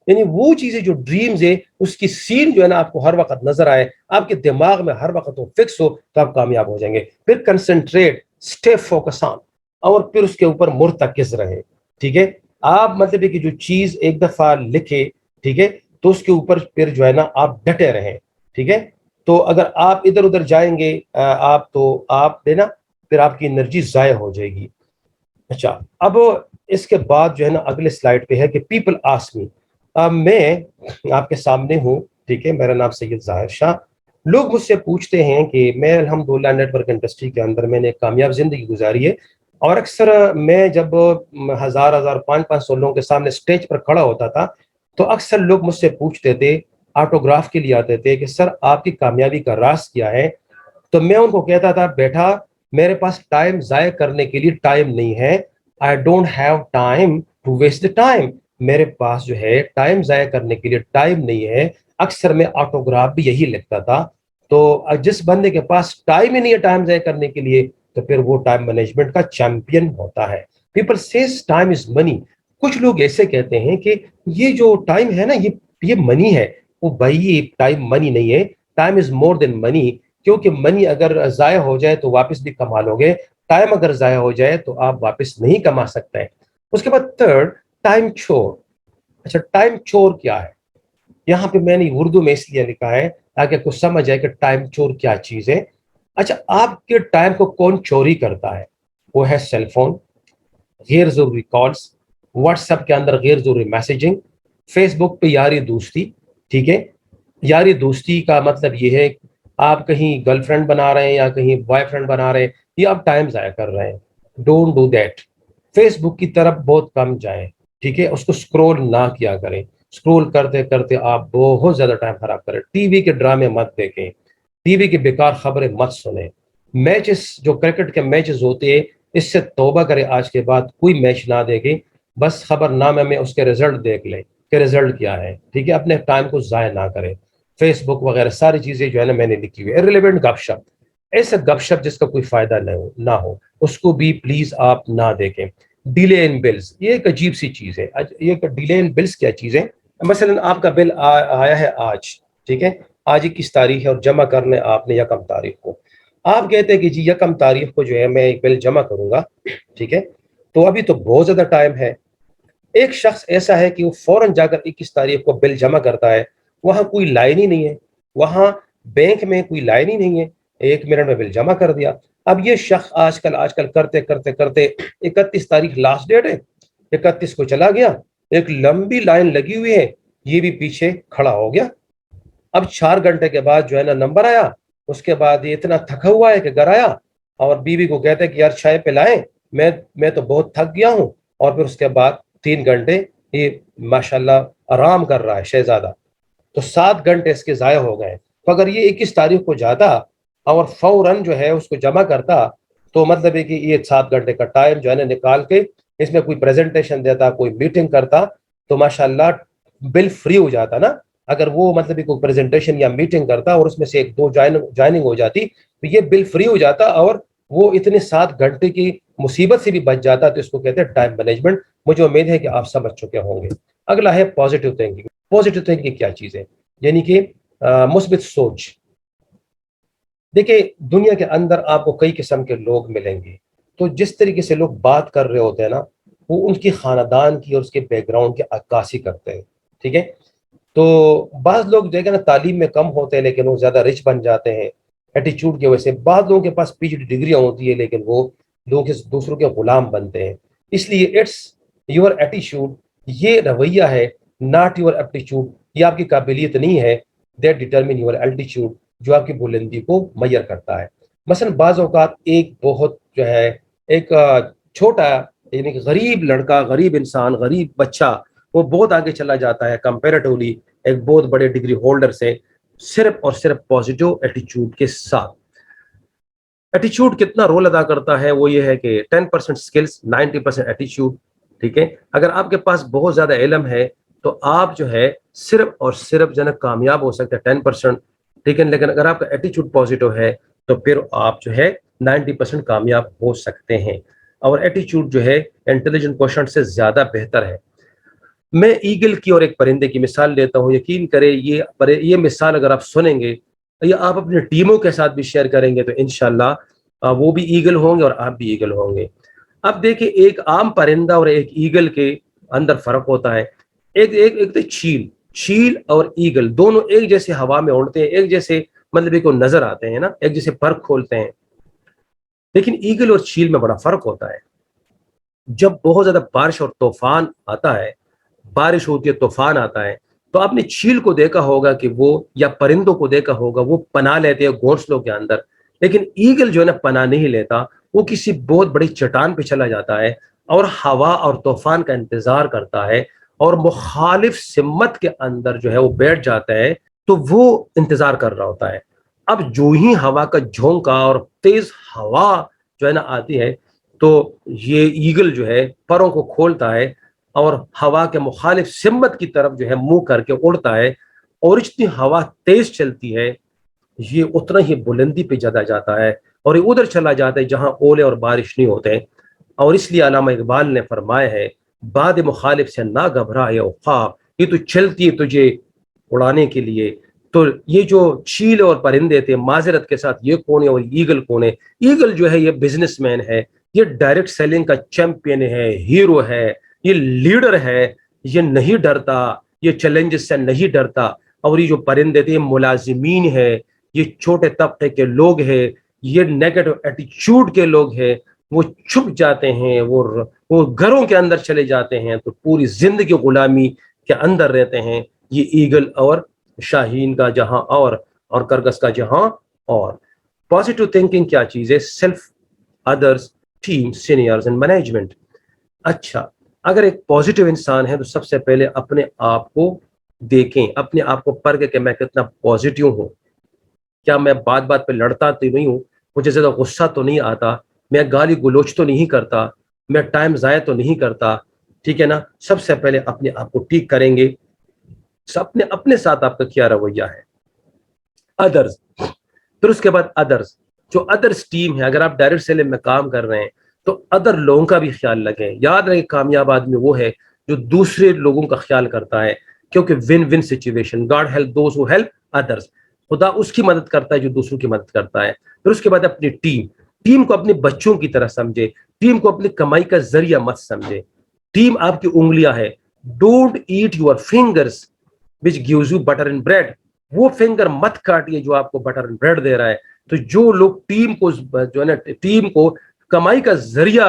یعنی وہ چیزیں جو ڈریمز ہے اس کی سین جو ہے نا آپ کو ہر وقت نظر آئے, آپ کے دماغ میں ہر وقت وہ فکس ہو, تو آپ کامیاب ہو جائیں گے. پھر کنسنٹریٹ, اسٹے فوکس آن, اور پھر اس کے اوپر مرتکز رہے. ٹھیک ہے, آپ مطلب ہے کہ جو چیز ایک دفعہ لکھے, ٹھیک ہے, تو اس کے اوپر پھر جو ہے نا آپ ڈٹے رہیں. ٹھیک ہے, تو اگر آپ ادھر ادھر جائیں گے آپ, تو آپ دینا پھر آپ کی انرجی ضائع ہو جائے گی. اچھا, اب اس کے بعد جو ہے نا اگلے سلائڈ پہ ہے کہ پیپل آسک می. میں آپ کے سامنے ہوں, ٹھیک ہے, میرا نام سید ظاہر شاہ. لوگ مجھ سے پوچھتے ہیں کہ میں الحمدللہ نیٹ ورک انڈسٹری کے اندر میں نے ایک کامیاب زندگی گزاری ہے, اور اکثر میں جب ہزار ہزار 500 لوگوں کے سامنے اسٹیج پر کھڑا ہوتا تھا, تو اکثر لوگ مجھ سے پوچھتے تھے, آٹوگراف کے لیے آتے تھے کہ سر آپ کی کامیابی کا راز کیا ہے. تو میں ان کو کہتا تھا, بیٹا میرے پاس ٹائم ضائع کرنے کے لیے ٹائم نہیں ہے. I don't have time to waste time. میرے پاس جو ہے ٹائم ضائع کرنے کے لیے ٹائم نہیں ہے. اکثر میں آٹوگراف بھی یہی لکھتا تھا. تو جس بندے کے پاس ٹائم ہی نہیں ہے ٹائم ضائع کرنے کے لیے, تو پھر وہ ٹائم مینجمنٹ کا چیمپئن ہوتا ہے. پیپل سیز ٹائم از منی. کچھ لوگ ایسے کہتے ہیں کہ یہ جو ٹائم ہے نا یہ منی ہے. وہ بھائی ٹائم منی نہیں ہے, ٹائم از مور دین منی. کیونکہ منی اگر ضائع ہو جائے تو واپس بھی کما لو گے, ٹائم اگر ضائع ہو جائے تو آپ واپس نہیں کما سکتے ہیں. اس کے بعد تھرڈ, ٹائم چور. اچھا, ٹائم چور کیا ہے؟ یہاں پہ میں نے اردو میں اس لیے لکھا ہے تاکہ آپ کو سمجھ آئے کہ ٹائم چور کیا چیز ہے. اچھا, آپ کے ٹائم کو کون چوری کرتا ہے؟ وہ ہے سیل فون, غیر ضروری کالز, واٹس ایپ کے اندر غیر ضروری میسیجنگ, فیس بک پہ یاری دوستی. ٹھیک ہے, یاری دوستی کا مطلب یہ ہے آپ کہیں گرل فرینڈ بنا رہے ہیں یا کہیں بوائے فرینڈ بنا رہے ہیں, یہ آپ ٹائم ضائع کر رہے ہیں. Don't do that. فیس بک کی طرف بہت کم جائیں. ٹھیک ہے, اس کو اسکرول نہ کیا کریں. اسکرول کرتے کرتے آپ بہت زیادہ ٹائم خراب کریں. ٹی وی کے ڈرامے مت دیکھیں, ٹی وی کی بیکار خبریں مت سنیں. میچز جو کرکٹ کے میچز ہوتے ہیں, اس سے توبہ کریں, آج کے بعد کوئی میچ نہ دیکھیں. بس خبر نامے میں اس کے رزلٹ دیکھ لیں کہ رزلٹ کیا ہے. ٹھیک ہے, اپنے ٹائم کو ضائع نہ کریں. فیس بک وغیرہ ساری چیزیں جو ہے نا میں نے لکھی ہوئی. ریلیونٹ گپ شپ, ایسا گپ شپ جس کا کوئی فائدہ نہ ہو, اس کو بھی پلیز آپ نہ دیکھیں. ڈیلے ان بلز, یہ ایک عجیب سی چیز ہے. یہ ڈیلے ان بلز کیا چیز ہے؟ مثلا آپ کا بل آیا ہے آج, ٹھیک ہے, آج 21 تاریخ ہے اور جمع کرنے آپ نے 1 تاریخ کو. آپ کہتے ہیں کہ جی 1 تاریخ کو جو ہے میں ایک بل جمع کروں گا. ٹھیک ہے, تو ابھی تو بہت زیادہ ٹائم ہے. ایک شخص ایسا ہے کہ وہ فوراً جا کر 21 تاریخ کو بل جمع کرتا ہے, وہاں کوئی لائن ہی نہیں ہے, وہاں بینک میں کوئی لائن ہی نہیں ہے, 1 منٹ میں بل جمع کر دیا. اب یہ شخص آج کل کرتے کرتے کرتے 31 تاریخ لاسٹ ڈیٹ ہے, 31 کو چلا گیا, ایک لمبی لائن لگی ہوئی ہے, یہ بھی پیچھے کھڑا ہو گیا. اب 4 گھنٹے کے بعد جو ہے نا نمبر آیا. اس کے بعد یہ اتنا تھکا ہوا ہے کہ گھر آیا اور بیوی کو کہتا ہے کہ یار چائے پلائیں, میں تو بہت تھک گیا ہوں. اور پھر اس کے بعد 3 گھنٹے یہ ماشاءاللہ آرام کر رہا ہے شہزادہ. تو 7 گھنٹے اس کے ضائع ہو گئے. تو اگر یہ 21 تاریخ کو جاتا اور فوراً جو ہے اس کو جمع کرتا, تو مطلب ہے کہ یہ 7 گھنٹے کا ٹائم جو ہے نا نکال کے اس میں کوئی پریزنٹیشن دیتا, کوئی میٹنگ کرتا, تو ماشاءاللہ بل فری ہو جاتا نا. اگر وہ مطلب کوئی پریزنٹیشن یا میٹنگ کرتا اور اس میں سے 1-2 جوائننگ ہو جاتی, تو یہ بل فری ہو جاتا اور وہ اتنے 7 گھنٹے کی مصیبت سے بھی بچ جاتا. تو اس کو کہتے ہیں ٹائم مینجمنٹ. مجھے امید ہے کہ آپ سمجھ چکے ہوں گے. اگلا ہے پازیٹیو تھنکنگ. پازیٹیو تھنکنگ کیا چیز ہے؟ یعنی کہ مثبت سوچ. دیکھیں دنیا کے اندر آپ کو کئی قسم کے لوگ ملیں گے, تو جس طریقے سے لوگ بات کر رہے ہوتے ہیں نا, وہ ان کی خاندان کی اور اس کے بیک گراؤنڈ کی عکاسی کرتے ہیں. ٹھیک ہے, تو بعض لوگ دیکھیں نا تعلیم میں کم ہوتے ہیں لیکن وہ زیادہ رچ بن جاتے ہیں ایٹیچیوڈ کی وجہ سے. بعض لوگوں کے پاس پی ایچ ڈی ڈگریاں ہوتی ہے لیکن وہ لوگ دوسروں کے غلام بنتے ہیں. اس لیے اٹس یور ایٹیچیوڈ, یہ رویہ ہے, ناٹ یور ایپٹیچیوڈ. یہ آپ کی قابلیت نہیں ہے, دیٹ ڈیٹرمن یور الٹیچیوڈ, جو آپ کی بلندی کو میئر کرتا ہے. مثلا بعض اوقات ایک بہت جو ہے ایک چھوٹا یعنی کہ غریب لڑکا, غریب انسان, غریب بچہ, وہ بہت آگے چلا جاتا ہے کمپیریٹولی ایک بہت بڑے ڈگری ہولڈر سے, صرف اور صرف پازیٹیو ایٹیچیوڈ کے ساتھ. ایٹیچیوڈ کتنا رول ادا کرتا ہے؟ وہ یہ ہے کہ 10% اسکلس, 90% ایٹیچیوڈ. ٹھیک ہے, اگر آپ کے پاس بہت زیادہ علم ہے تو آپ جو ہے صرف اور صرف جو ہے کامیاب ہو سکتے ہیں 10%. ٹھیک ہے, لیکن اگر آپ کا ایٹیچیوڈ پازیٹیو ہے تو پھر آپ جو ہے 90% کامیاب ہو سکتے ہیں. اور ایٹیچیوڈ جو ہے انٹیلیجنٹ کوشنٹ سے زیادہ بہتر ہے. میں ایگل کی اور ایک پرندے کی مثال لیتا ہوں. یقین کریں یہ مثال اگر آپ سنیں گے یا آپ اپنی ٹیموں کے ساتھ بھی شیئر کریں گے تو انشاءاللہ وہ بھی ایگل ہوں گے اور آپ بھی ایگل ہوں گے. اب دیکھیں ایک عام پرندہ اور ایک ایگل کے اندر فرق ہوتا ہے. ایک تو چیل اور ایگل دونوں ایک جیسے ہوا میں اڑتے ہیں, ایک جیسے مطلب ایک نظر آتے ہیں نا, ایک جیسے پر کھولتے ہیں. لیکن ایگل اور چیل میں بڑا فرق ہوتا ہے. جب بہت زیادہ بارش اور طوفان آتا ہے, بارش ہوتی ہے, طوفان آتا ہے, تو آپ نے چیل کو دیکھا ہوگا کہ وہ, یا پرندوں کو دیکھا ہوگا وہ پناہ لیتے ہیں گھونسلوں کے اندر. لیکن ایگل جو ہے نا پناہ نہیں لیتا, وہ کسی بہت بڑی چٹان پہ چلا جاتا ہے اور ہوا اور طوفان کا انتظار کرتا ہے اور مخالف سمت کے اندر جو ہے وہ بیٹھ جاتا ہے, تو وہ انتظار کر رہا ہوتا ہے. اب جو ہی ہوا کا جھونکا اور تیز ہوا جو ہے نا آتی ہے, تو یہ ایگل جو ہے پروں کو کھولتا ہے اور ہوا کے مخالف سمت کی طرف جو ہے منہ کر کے اڑتا ہے, اور جتنی ہوا تیز چلتی ہے یہ اتنا ہی بلندی پہ جاتا جاتا ہے اور یہ ادھر چلا جاتا ہے جہاں اولے اور بارش نہیں ہوتے. اور اس لیے علامہ اقبال نے فرمایا ہے, باد مخالف سے نہ گھبرائے خواب, یہ تو چلتی ہے تجھے اڑانے کے لیے. تو یہ جو چیل اور پرندے تھے, معذرت کے ساتھ یہ کون ہے اور ایگل کون ہے؟ ایگل جو ہے یہ بزنس مین ہے, یہ ڈائریکٹ سیلنگ کا چیمپئن ہے, ہیرو ہے, یہ لیڈر ہے, یہ نہیں ڈرتا, یہ چیلنجز سے نہیں ڈرتا. اور یہ جو پرندے تھے ملازمین ہے, یہ چھوٹے طبقے کے لوگ ہیں, یہ نیگیٹو ایٹیچیوڈ کے لوگ ہیں, وہ چھپ جاتے ہیں, وہ گھروں کے اندر چلے جاتے ہیں, تو پوری زندگی غلامی کے اندر رہتے ہیں. یہ ایگل اور شاہین کا جہاں اور کرگس کا جہاں اور. پازیٹیو تھنکنگ کیا چیز ہے؟ Self, others, team, seniors and management. اچھا, اگر ایک پازیٹیو انسان ہے تو سب سے پہلے اپنے آپ کو دیکھیں, اپنے آپ کو پرکھیں کہ میں کتنا پازیٹیو ہوں. کیا میں بات بات پہ لڑتا تو نہیں ہوں, مجھے زیادہ غصہ تو نہیں آتا, میں گالی گلوچ تو نہیں کرتا, میں ٹائم ضائع تو نہیں کرتا. ٹھیک ہے نا, سب سے پہلے اپنے آپ کو ٹھیک کریں گے. اپنے ساتھ آپ کا کیا رویہ ہے. ادرز, پھر اس کے بعد ادرز, جو ادرز ٹیم ہے, اگر آپ ڈائریکٹ سیلنگ میں کام کر رہے ہیں تو ادر لوگوں کا بھی خیال رکھیں. یاد رکھیں کامیاب آدمی وہ ہے جو دوسرے لوگوں کا خیال کرتا ہے, کیونکہ one one situation. God help those who help others, خدا اس کی مدد کرتا ہے جو دوسروں کی مدد کرتا ہے. پھر اس کے بعد اپنی ٹیم کو اپنے بچوں کی طرح سمجھے, ٹیم کو اپنی کمائی کا ذریعہ مت سمجھے. ٹیم آپ کی انگلیاں ہے. Don't eat your fingers which gives you butter and bread. وہ فنگر مت کاٹیے جو آپ کو بٹر اینڈ بریڈ دے رہا ہے. تو جو لوگ ٹیم کو جو ہے نا ٹیم کو کمائی کا ذریعہ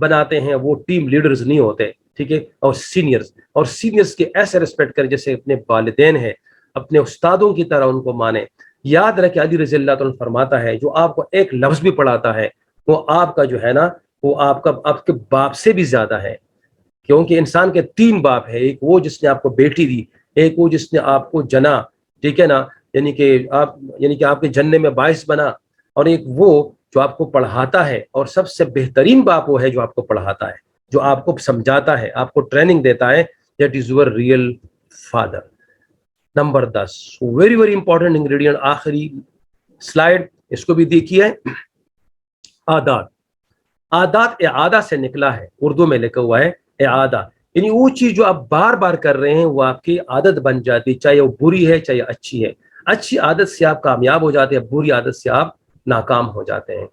بناتے ہیں وہ ٹیم لیڈرز نہیں ہوتے. ٹھیک ہے, اور سینئرز کے ایسے ریسپیکٹ کریں جیسے اپنے والدین ہیں, اپنے استادوں کی طرح ان کو مانے. یاد رکھیں علی رضی اللہ عنہ فرماتا ہے, جو آپ کو ایک لفظ بھی پڑھاتا ہے وہ آپ کا جو ہے نا وہ آپ کے باپ سے بھی زیادہ ہے. کیونکہ انسان کے 3 باپ ہے, ایک وہ جس نے آپ کو بیٹی دی, ایک وہ جس نے آپ کو جنا, ٹھیک ہے نا, یعنی کہ آپ کے جننے میں باعث بنا, اور ایک وہ جو آپ کو پڑھاتا ہے. اور سب سے بہترین باپ وہ ہے جو آپ کو پڑھاتا ہے, جو آپ کو سمجھاتا ہے, آپ کو ٹریننگ دیتا ہے. That is your real father. Number 10 very very important ingredient, آخری سلائیڈ, اس کو بھی دیکھیے. عادات اعادہ سے نکلا ہے, اردو میں لکھا ہوا ہے اعادہ, یعنی وہ چیز جو آپ بار بار کر رہے ہیں وہ آپ کی عادت بن جاتی, چاہے وہ بری ہے چاہے اچھی ہے. اچھی عادت سے آپ کامیاب ہو جاتے ہیں, بری عادت سے آپ ناکام ہو جاتے ہیں.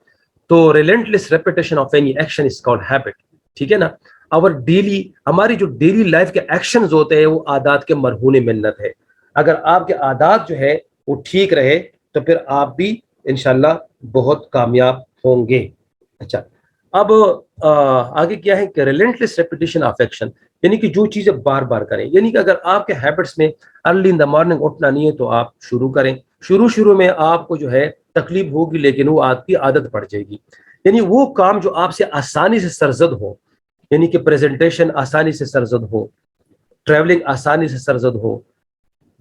تو relentless repetition of any action is called habit. ٹھیک ہے نا, ہماری جو ڈیلی لائف کے ایکشنز ہوتے ہیں وہ عادات کے مرہون منت ہے. اگر آپ کے عادات جو ہے وہ ٹھیک رہے تو پھر آپ بھی انشاءاللہ بہت کامیاب ہوں گے. اچھا, اب آگے کیا ہے کہ ریلنٹلیس ریپیٹیشن آف ایکشن, یعنی کہ جو چیزیں بار بار کریں. یعنی کہ اگر آپ کے ہیبٹس میں ارلی ان دا مارننگ اٹھنا نہیں ہے تو آپ شروع کریں. شروع میں آپ کو جو ہے تکلیف ہوگی, لیکن وہ آپ کی عادت پڑ جائے گی. یعنی وہ کام جو آپ سے آسانی سے سرزد ہو, یعنی کہ پریزنٹیشن آسانی سے سرزد ہو, ٹریولنگ آسانی سے سرزد ہو,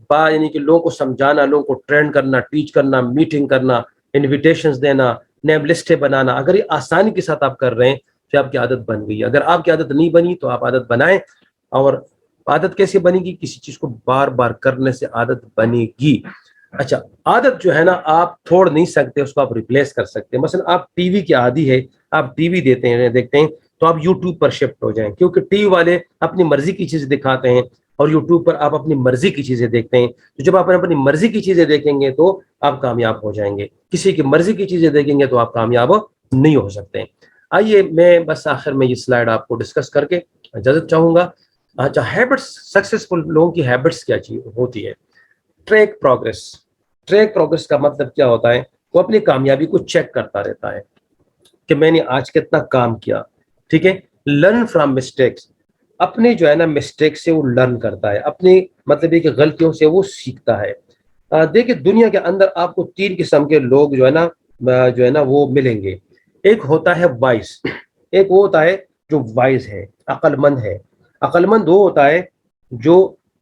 یعنی کہ لوگوں کو سمجھانا, لوگوں کو ٹرین کرنا, ٹیچ کرنا, میٹنگ کرنا, انویٹیشنز دینا, نیم لسٹیں بنانا, اگر یہ آسانی کے ساتھ آپ کر رہے ہیں تو آپ کی عادت بن گئی. اگر آپ کی عادت نہیں بنی تو آپ عادت بنائیں. اور عادت کیسے بنے گی؟ کسی چیز کو بار بار کرنے سے عادت بنے گی. اچھا, عادت جو ہے نا آپ چھوڑ نہیں سکتے, اس کو آپ ریپلیس کر سکتے ہیں. مثلا آپ ٹی وی کے عادی ہے, آپ ٹی وی دیکھتے ہیں تو آپ یوٹیوب پر شفٹ ہو جائیں، کیونکہ ٹی وی والے اپنی مرضی کی چیزیں دکھاتے ہیں اور یوٹیوب پر آپ اپنی مرضی کی چیزیں دیکھتے ہیں. تو جب آپ اپنی مرضی کی چیزیں دیکھیں گے تو آپ کامیاب ہو جائیں گے، کسی کی مرضی کی چیزیں دیکھیں گے تو آپ کامیاب نہیں ہو سکتے. آئیے میں بس آخر میں یہ سلائیڈ آپ کو ڈسکس کر کے اجازت چاہوں گا. اچھا، ہیبٹس، سکسیسفل لوگوں کی ہیبٹس کیا چیز ہوتی ہے؟ Track progress. ٹریک پروگرس کا مطلب کیا ہوتا ہے؟ وہ اپنی کامیابی کو چیک کرتا رہتا ہے کہ میں نے آج کتنا کام کیا. ٹھیک ہے. Learn from mistakes. اپنے جو ہے نا مسٹیک سے وہ لرن کرتا ہے، اپنی مطلب یہ کہ غلطیوں سے وہ سیکھتا ہے. دیکھیں دنیا کے اندر آپ کو 3 قسم کے لوگ جو ہے نا وہ ملیں گے. ایک ہوتا ہے وائز، ایک وہ ہوتا ہے جو وائز ہے، عقل مند ہے. عقل مند وہ ہوتا ہے جو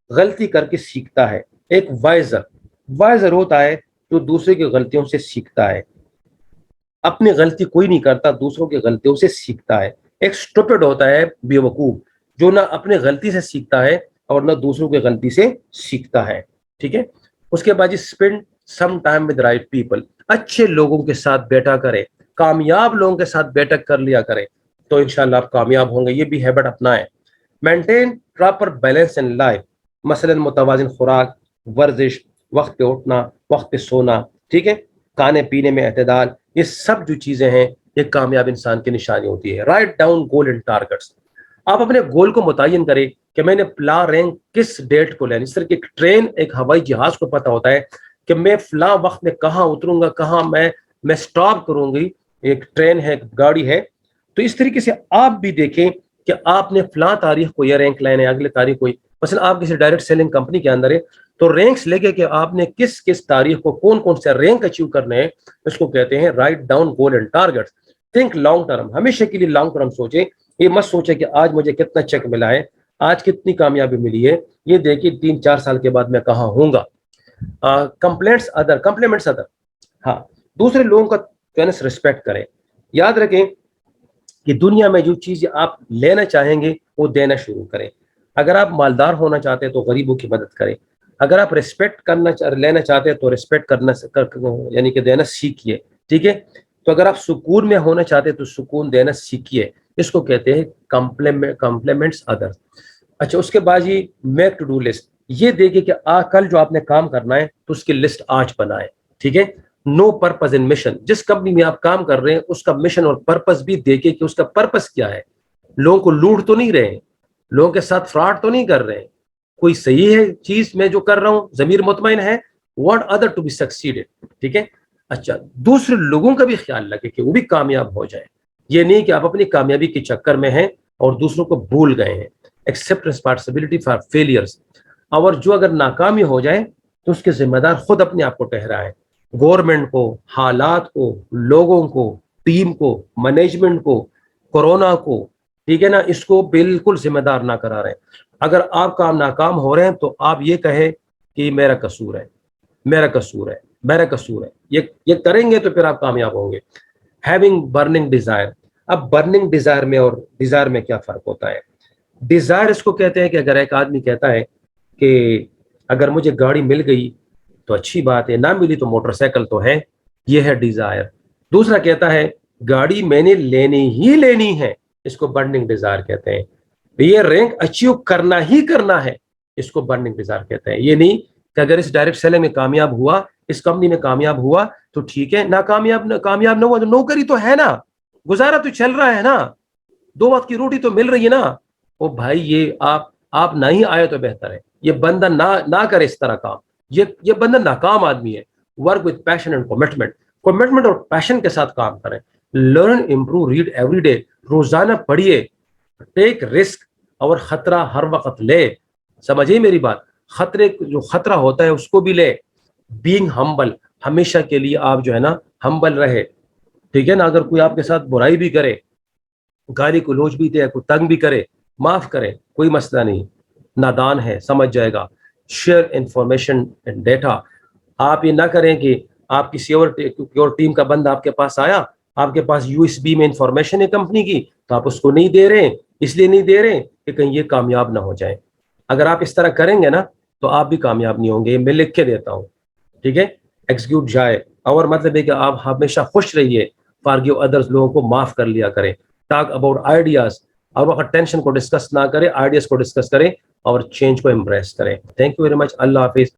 غلطی کر کے سیکھتا ہے. ایک وائزر ہوتا ہے جو دوسرے کی غلطیوں سے سیکھتا ہے. اپنی غلطی کوئی نہیں کرتا، دوسروں کی غلطیوں سے سیکھتا ہے. ایک اسٹوپڈ ہوتا ہے، بے وقوف، جو نہ اپنے غلطی سے سیکھتا ہے اور نہ دوسروں کی غلطی سے سیکھتا ہے. ٹھیک ہے. اس کے بعد spend some time with right people. اچھے لوگوں کے ساتھ بیٹھا کرے، کامیاب لوگوں کے ساتھ بیٹھک کر لیا کرے تو انشاءاللہ آپ کامیاب ہوں گے. یہ بھی ہیبٹ اپنائیں. Maintain proper balance in life. مثلا متوازن خوراک، ورزش، وقت پہ اٹھنا، وقت پہ سونا. ٹھیک ہے. کھانے پینے میں اعتدال. یہ سب جو چیزیں ہیں یہ کامیاب انسان کی نشانی ہوتی ہے. Write down goal and targets. آپ اپنے گول کو متعین کریں کہ میں نے فلاں رینک کس ڈیٹ کو لینا. اس طرح کی ٹرین، ایک ہوائی جہاز کو پتہ ہوتا ہے کہ میں فلاں وقت میں کہاں اتروں گا، کہاں میں سٹاپ کروں گی. ایک ٹرین ہے، ایک گاڑی ہے. تو اس طریقے سے آپ بھی دیکھیں کہ آپ نے فلاں تاریخ کو یہ رینک لینا ہے، اگلے تاریخ کو. مثلا آپ کسی ڈائریکٹ سیلنگ کمپنی کے اندر ہے تو رینکس لے کے کہ آپ نے کس کس تاریخ کو کون کون سے رینک اچیو کرنے ہیں، اس کو کہتے ہیں write down goal and targets. Think long term. ہمیشہ کے لیے لانگ ٹرم سوچیں. یہ مت سوچیں کہ آج مجھے کتنا چیک ملا ہے، آج کتنی کامیابی ملی ہے. یہ دیکھیے 3-4 سال کے بعد میں کہاں ہوں گا. Compliments other. ہاں، دوسرے لوگوں کا ریسپیکٹ کریں. یاد رکھیں کہ دنیا میں جو چیز آپ لینا چاہیں گے وہ دینا شروع کریں. اگر آپ مالدار ہونا چاہتے ہیں تو غریبوں کی مدد کریں. اگر آپ ریسپیکٹ لینا چاہتے ہیں تو ریسپیکٹ کرنا یعنی کہ دینا سیکھیے. ٹھیک ہے. تو اگر آپ سکون میں ہونا چاہتے ہیں تو سکون دینا سیکھیے. اس کو کہتے ہیں کمپلیمنٹس ادر. اچھا، اس کے بعد یہ میک ٹو ڈو لسٹ. یہ دیکھیں کہ کل جو آپ نے کام کرنا ہے تو اس کی لسٹ آج بنائیں. ٹھیک ہے. نو پرپز ان مشن. جس کمپنی میں آپ کام کر رہے ہیں اس کا مشن اور پرپز بھی دیکھیں کہ اس کا پرپز کیا ہے. لوگوں کو لوٹ تو نہیں رہے، لوگوں کے ساتھ فراڈ تو نہیں کر رہے ہیں، کوئی صحیح ہے چیز میں جو کر رہا ہوں، ضمیر مطمئن ہے. What other to be succeeded. ٹھیک ہے. اچھا، دوسرے لوگوں کا بھی خیال رکھے کہ وہ بھی کامیاب ہو جائے. یہ نہیں کہ آپ اپنی کامیابی کے چکر میں ہیں اور دوسروں کو بھول گئے ہیں. Accept responsibility for failures. اور جو اگر ناکامی ہو جائے تو اس کے ذمہ دار خود اپنے آپ کو ٹھہرائے. گورنمنٹ کو، حالات کو، لوگوں کو، ٹیم کو، مینجمنٹ کو، کورونا کو، ٹھیک ہے نا، اس کو بالکل ذمہ دار نہ کرا رہے. اگر آپ کام ناکام ہو رہے ہیں تو آپ یہ کہیں کہ میرا قصور ہے، میرا قصور ہے، میرا قصور ہے. یہ کریں گے تو پھر آپ کامیاب ہوں گے. Having burning Dzire. اب برننگ ڈیزائر میں اور ڈیزائر میں کیا فرق ہوتا ہے؟ ڈیزائر اس کو کہتے ہیں کہ اگر ایک آدمی کہتا ہے کہ اگر مجھے گاڑی مل گئی تو اچھی بات ہے، نہ ملی تو موٹر سائیکل تو ہے، یہ ہے ڈیزائر. دوسرا کہتا ہے گاڑی میں نے لینی ہی لینی ہے، اس کو برننگ ڈیزائر کہتے ہیں. یہ رینک اچیو کرنا ہی کرنا ہے، اس کو برننگ ڈیزائر کہتے ہیں. یہ نہیں کہ اگر اس ڈائریکٹ سیلنگ میں کامیاب ہوا، اس کمپنی میں کامیاب ہوا تو ٹھیک ہے، کامیاب نہ ہوا تو نوکری تو ہے نا، گزارا تو چل رہا ہے نا، 2 وقت کی روٹی تو مل رہی ہے نا. او بھائی، یہ آپ نہ ہی آئے تو بہتر ہے. یہ بندہ نہ کرے اس طرح کام. یہ بندہ ناکام آدمی ہے. Work with passion and commitment اور پیشن کے ساتھ کام کریں. Learn, improve, read every day. روزانہ پڑھیے. Take risk. اور خطرہ ہر وقت لے. سمجھیے میری بات. جو خطرہ ہوتا ہے اس کو بھی لے. Being humble. ہمیشہ کے لیے آپ جو ہے نا ہمبل رہے. ٹھیک ہے نا. اگر کوئی آپ کے ساتھ برائی بھی کرے، گالی گلوچ بھی دے، کوئی تنگ بھی کرے، معاف کرے، کوئی مسئلہ نہیں. نادان ہے، سمجھ جائے گا. Share information and data. آپ یہ نہ کریں کہ آپ کسی اور ٹیم کا بندہ آپ کے پاس آیا، آپ کے پاس USB میں انفارمیشن ہے کمپنی کی، تو آپ اس کو نہیں دے رہے. اس لیے نہیں دے رہے کہ کہیں یہ کامیاب نہ ہو جائے. اگر آپ اس طرح کریں گے نا تو آپ بھی کامیاب نہیں ہوں گے. میں لکھ کے دیتا ہوں. ٹھیک ہے. ایکسیکیوٹ جائے. اور مطلب ہے کہ آپ ہمیشہ خوش رہیے. Forgive others. لوگوں کو معاف کر لیا کریں. talk about ideas. اور وقت ٹینشن کو ڈسکس نہ کریں, آئیڈیاز کو ڈسکس کریں اور چینج کو امپریس کریں. Thank you very much. اللہ حافظ.